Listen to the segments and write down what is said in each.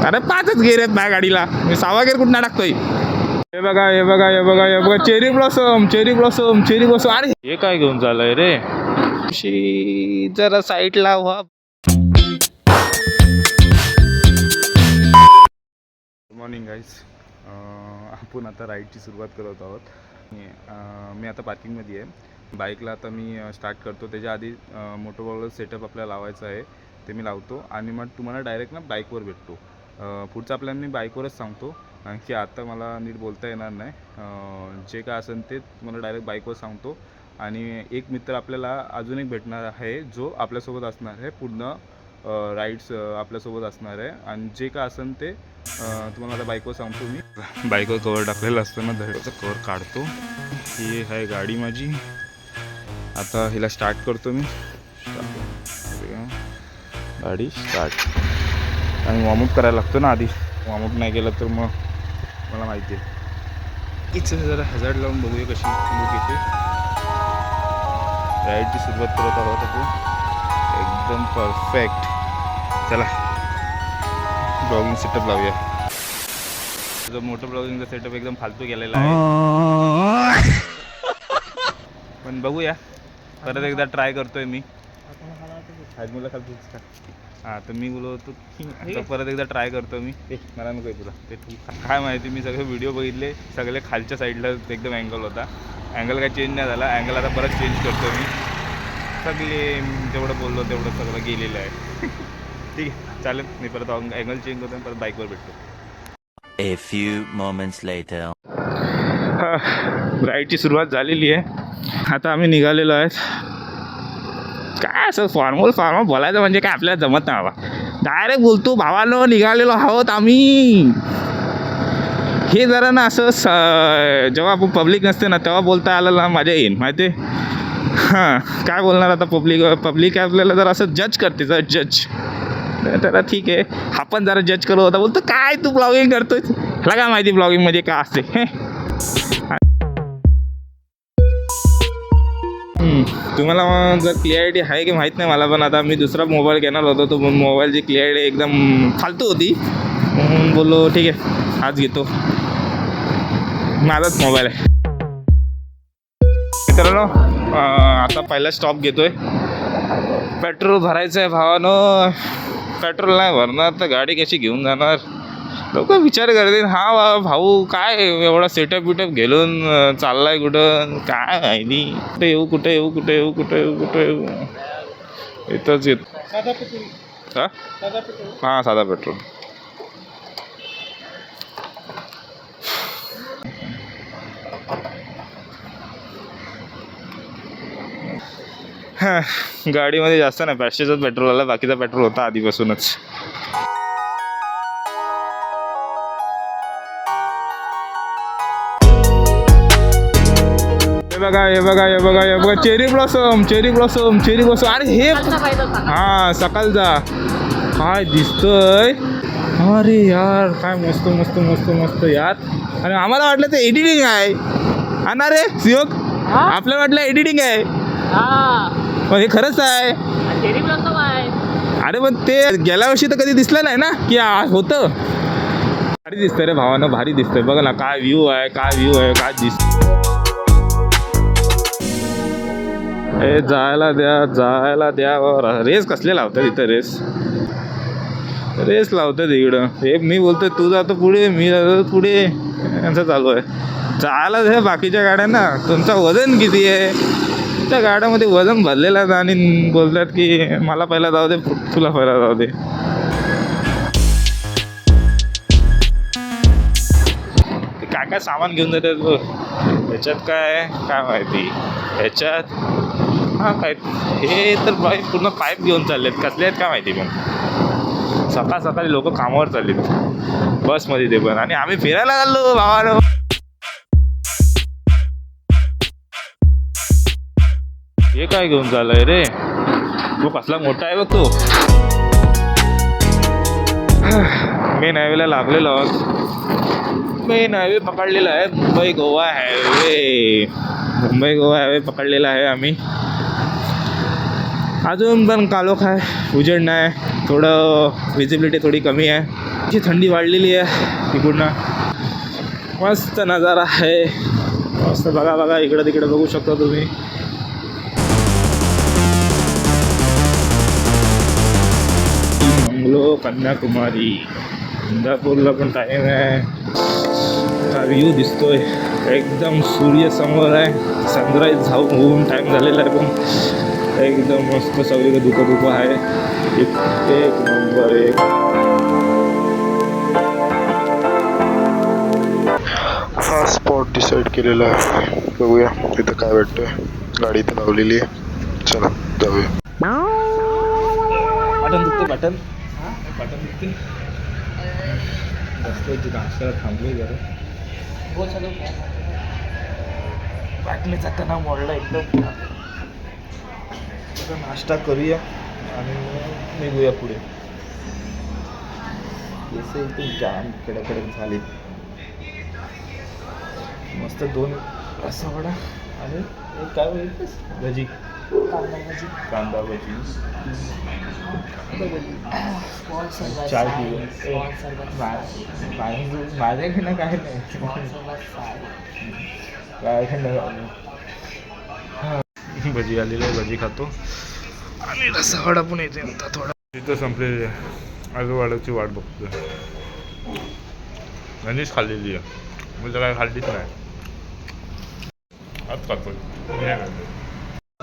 अरे 5च गेअर आहेत माझ्या गाडीला, मी 6वा गेअर कुठं टाकतोय. हे बघा हे बघा हे बघा हे बघा cherry blossom cherry blossom cherry blossom. अरे हे काय घेऊन चाललंय रे. जरा साईडला व्हा. Good morning guys. आपण आता राईडची सुरुवात करत आहोत. मी आता पार्किंगमध्ये आहे. बाईकला आता मी स्टार्ट करतो. त्याच्या आधी मोटोब्लॉगर सेटअप आपल्याला लावायचं आहे, ते मी लावतो आणि मग तुम्हाला डायरेक्ट ना बाईकवर भेटतो. पुढचा प्लॅन मी बाईकवरच सांगतो, की आता मला नीट बोलता येणार नाही. जे काय असेल ते तुम्हाला डायरेक्ट बाईकवर सांगतो. आणि एक मित्र आपल्याला अजून एक भेटणार आहे, जो आपल्यासोबत असणार आहे. पूर्ण राईड्स आपल्यासोबत असणार आहे. आणि जे काय असेल ते तुम्हाला आता बाईकवर सांगतो. मी बाईकवर कवर टाकलेलं असताना धडाचं कवर काढतो. ही आहे गाडी माझी. आता हिला स्टार्ट करतो मी. गाडी स्टार्ट. आणि वॉर्मअप करायला लागतो ना आधी. वॉर्मअप नाही केलं तर मग मला माहिती आहे. इथं जरा हॅझार्ड लावून बघूया कशी लूक येते. राईडची सुरुवात करत आहोत आपण एकदम परफेक्ट. चला ब्लॉगिंग सेटअप लावूया. जो मोठं ब्लॉगिंगचा सेटअप एकदम फालतू केलेला आहे, पण बघूया. परत एकदा ट्राय करतोय मी. मुला खालतो. हां तर मी बोललो होतो की परत एकदा ट्राय करतो मी. मला नको आहे तुला ते. काय माहिती, मी सगळे व्हिडिओ बघितले, सगळे खालच्या साईडला एकदम अँगल होता. अँगल काय चेंज नाही झाला. अँगल आता परत चेंज करतो मी. सगळे जेवढं बोललो तेवढं सगळं गेलेलं आहे. ठीक आहे चालेल. मी परत अँगल चेंज करतो आणि परत बाईकवर भेटतो. A few moments later. राईडची सुरुवात झालेली आहे. आता आम्ही निघालेलो आहेत. काय असं फॉर्मल बोलायचं म्हणजे काय आपल्याला जमत नाही बाबा. डायरेक्ट बोलतो भावानो निघालेलो आहोत आम्ही. हे जरा ना असं जेव्हा आपण पब्लिक नसते ना तेव्हा बोलता आलं ना मजा येईल माहिती आहे. हां काय बोलणार आता. पब्लिक आपल्याला जर असं जज करते जर जज. तर ठीक आहे आपण जरा जज करत होता. बोलतो काय तू ब्लॉगिंग करतोय. ह्याला काय माहिती ब्लॉगिंगमध्ये काय असते. तुम्हाला जर क्लिअरिटी आहे की माहीत नाही मला, पण आता मी दुसरा मोबाईल घेणार होतो. तो मोबाईलची क्लिअरिटी एकदम फालतू होती. बोललो ठीक आहे हाच घेतो. माझाच मोबाईल आहे. मित्रांनो आता पहिला स्टॉप घेतोय. पेट्रोल भरायचं आहे भावानं. पेट्रोल नाही भरणार तर गाडी कशी घेऊन जाणार. लोक विचार करतील हा भाऊ काय एवढा सेटअप बिटअप घेऊन चाललाय कुठं काय माहिती. कुठे येऊ कुठे येऊ कुठे येऊ कुठे येऊ कुठे येऊ. इथंच येत. हां साधा पेट्रोल. हां गाडीमध्ये जास्त नाही 500च पेट्रोल आला. बाकीचा पेट्रोल होता आधीपासूनच. हे बघा cherry blossom cherry blossom cherry blossom. अरे हे हां सकाळचा काय दिसतंय. अरे यार काय मस्त मस्त मस्त मस्त यार. आणि आम्हाला वाटलं ते एडिटिंग आहे. हा ना रे सियोग, आपल्याला वाटलं एडिटिंग आहे पण हे खरंच आहे. अरे पण ते गेल्या वर्षी तर कधी दिसलं नाही ना की होतं. भारी दिसतंय रे भावानं, भारी दिसतंय. बघा ना काय व्ह्यू आहे काय व्ह्यू आहे काय दिसत. ए जायला द्या. रेस कसले लावतात इथं. रेस लावतात इकडं. हे मी बोलतोय तू जातो पुढे मी जातो पुढे. यांचं चालू आहे. जायला द्या बाकीच्या गाड्यांना. तुमचं वजन किती आहे. त्या गाड्यामध्ये वजन भरलेलं आहे आणि बोलतात की मला पहिला जाऊ दे तुला पहिला जाऊ दे. काय सामान घेऊन जातात याच्यात काय माहिती. ह्याच्यात हां काय हे तर पूर्ण पाईप घेऊन चाललेत. कसले आहेत काय माहिती. पण सकाळी लोक कामावर चाललेत बसमध्ये ते पण. आणि आम्ही फिरायला चाललो भावानं. हे काय घेऊन चाललंय रे. तो कसला मोठा आहे बघ तो. मेन हायवेला लागलेलो आहोत. मेन हायवे पकडलेला आहे. मुंबई गोवा हायवे पकडलेला आहे आम्ही. अजून पण कालोख आहे. उजेड नाही. थोडं विजिबिलिटी थोडी कमी आहे. जी थंडी वाढलेली आहे इकडनं. मस्त नजारा आहे. मस्त बघा बघा इकडं तिकडे बघू शकता तुम्ही. मंगलो कन्याकुमारी. इंदापूरला पण टाईम आहे. हा व्ह्यू दिसतोय एकदम सूर्य समोर आहे. सनराईज होऊन टाईम झालेला आहे पण एकदम मस्त सगळीकडे धुकं आहे. एक नंबर एक. हा स्पॉट डिसाईड केलेला आहे. बघूया इथं काय वाटतंय. गाडी इथं लावलेली आहे. चला जाऊया. बटन दुखते बटन दुखते. रस्त्याची नाश्त्याला थांबलोय जरा. बाटली जाताना मोडला एकदम. नाश्ता करूया आणि निघूया पुढे. केस एकदम जाम कडकडक झाले. मस्त 2 रस्सावडा आणि एक काय बोलतेस भजी. कांदा भजी 4 किलो. माझ्याकडनं काय नाही. भजी आलेली आहे. भजी खातो आणि रस्सावडा पण येते आता थोडा. तिथं संपलेली आहे. आजूबाजूची वाट बघतोय. गणेश खाल्लेली आहे. मी तर काय खाल्लीच नाही. आज खातोय.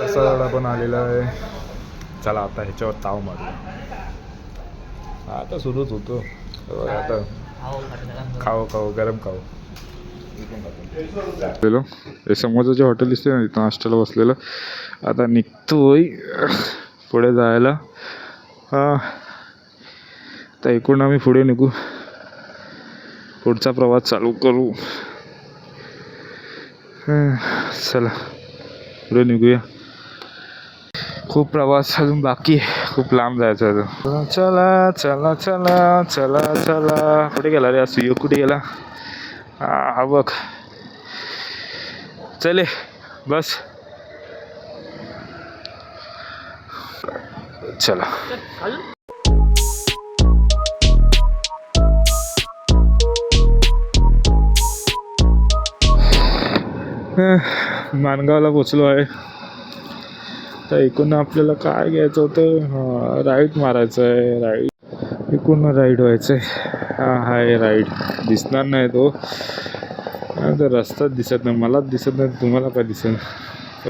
रस्सावडा पण आलेला आहे. चला आता ह्याच्यावर ताव मारू. आता सुरूच होतो. आता खाओ गरम खाओ. हे समोरचं जे हॉटेल दिसते ना तिथं नाश्त्याला बसलेलं. आता निघतोय पुढे जायला. आता इकडून आम्ही पुढे निघू. पुढचा प्रवास चालू करू. चला पुढे निघूया. खूप प्रवास अजून बाकी आहे. खूप लांब जायचं आहे. चला चला चला चला चला. कुठे गेला रे सुयोग? कुठे गेला? हा बघ. चले बस. चला माणगावला पोचलो आहे. तर इकडून आपल्याला काय घ्यायचं होतं. राईट मारायचं आहे. राईट इकडून राईट व्हायचं आहे. हा आहे राईट. दिसणार नाही तो. तर रस्ताच दिसत नाही. मलाच दिसत नाही. तुम्हाला काय दिसेल.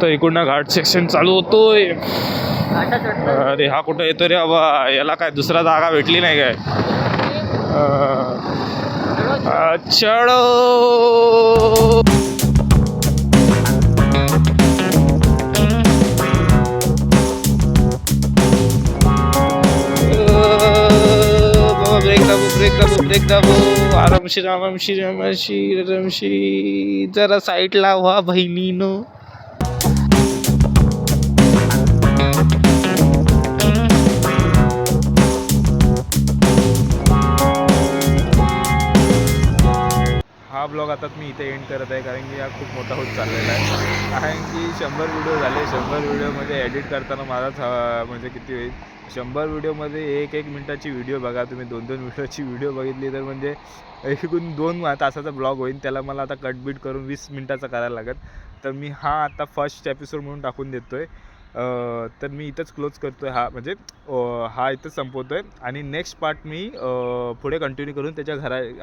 तर इकडून घाट सेक्शन चालू होतोय. अरे हा कुठं येतो रे बाबा. याला काय दुसरा जागा भेटली नाही काय. चढो. ब्रेक दाबो. आरामशीर जरा साईडला व्हा बहिणीनो. हा ब्लॉग आता मी इथे एंड करत आहे कारण की हा खूप मोठा होत चाललेला आहे. कारण की 100 व्हिडिओ झाले. 100 व्हिडिओमध्ये एडिट करताना माझाच म्हणजे किती होईल. 100 व्हिडिओमध्ये 1 मिनिटाची व्हिडिओ बघा तुम्ही. 2 मिनिटाची व्हिडिओ बघितली तर म्हणजे एकूण 2 तासाचा ब्लॉग होईल. त्याला मला आता कटबीट करून 20 मिनिटाचा करायला लागत. तर मी हा आता फर्स्ट एपिसोड म्हणून टाकून देतो आहे. तर मी इथंच क्लोज करतो आहे. हा म्हणजे हा इथंच संपवतो आहे. आणि नेक्स्ट पार्ट मी पुढे कंटिन्यू करून त्याच्या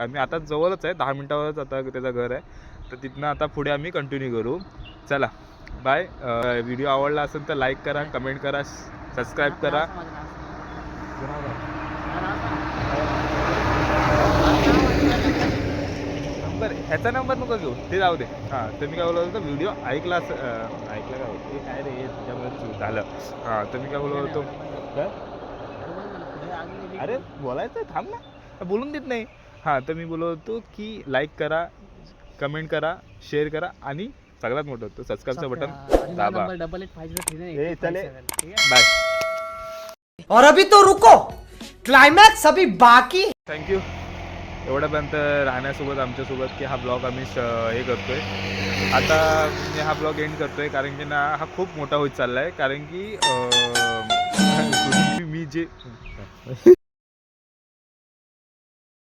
आम्ही आता जवळच आहे. 10 मिनिटावरच आता त्याचं घर आहे. तर तिथनं आता पुढे आम्ही कंटिन्यू करू. चला बाय. व्हिडिओ आवडला असेल तर लाईक करा, कमेंट करा, सबस्क्राईब करा. नंबर ह्याचा नंबर नको घेऊ. ते जाऊ दे. हां तर मी काय बोलत होतो. व्हिडिओ ऐकला ऐकलं काय होतं. काय रे त्याच्यामुळे झालं. हां तर मी काय बोलत होतो. काय अरे बोलायचं थांब ना. बोलून देत नाही. हां तर मी बोलत होतो की लाईक करा, कमेंट करा, शेअर करा आणि सगळ्यात मोठं होतं सबस्क्राईबचं बटन दाबा. चले बाय. और अभी तो रुको, क्लाइमैक्स अभी बाकी. थँक्यू एवढ्यापर्यंत राहण्यासोबत आमच्यासोबत की हा ब्लॉग आम्ही हे करतो आहे. आता मी हा ब्लॉग एंड करतो आहे कारण की ना हा खूप मोठा होत चालला आहे. कारण की मी जे